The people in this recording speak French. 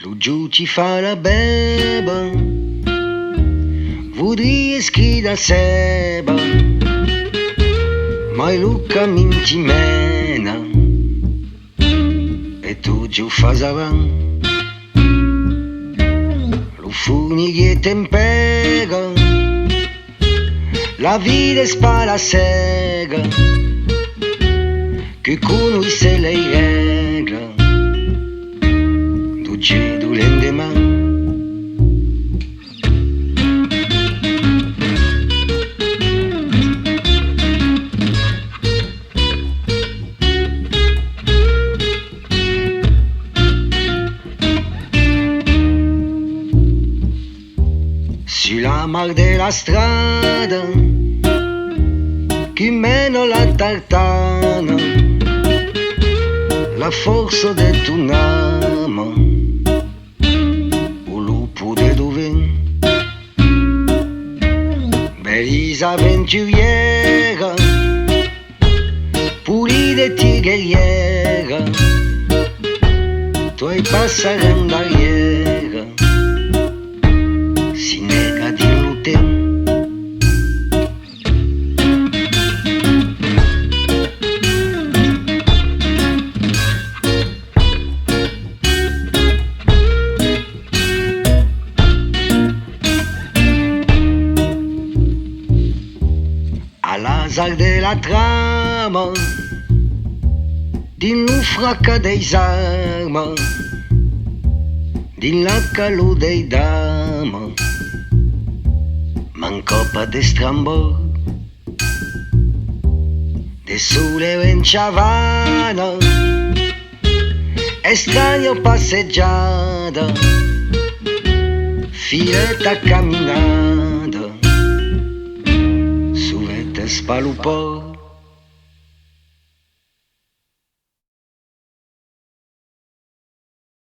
Lo giù ci fa la beba, vorrei scrivere a seba, ma lo cammin ci mena, e tu giù fai avanti. Lo funi che tempera, la vita spara sega, che conosce le regole, tu cedo l'endemà. Sulla mar della strada che meno la tartana, la forza del tuo nome, o lupo de dove, bellisa avventuriera, pulita e tigriera, tu hai passato in barriera, si nega a dirlo te. All'azar della trama, din lo fracca dei arma, din la calò dei dama, mancopa de strambò, de sole in ciavana, estraneo passeggiata, filetta camminata, suvette spalupò.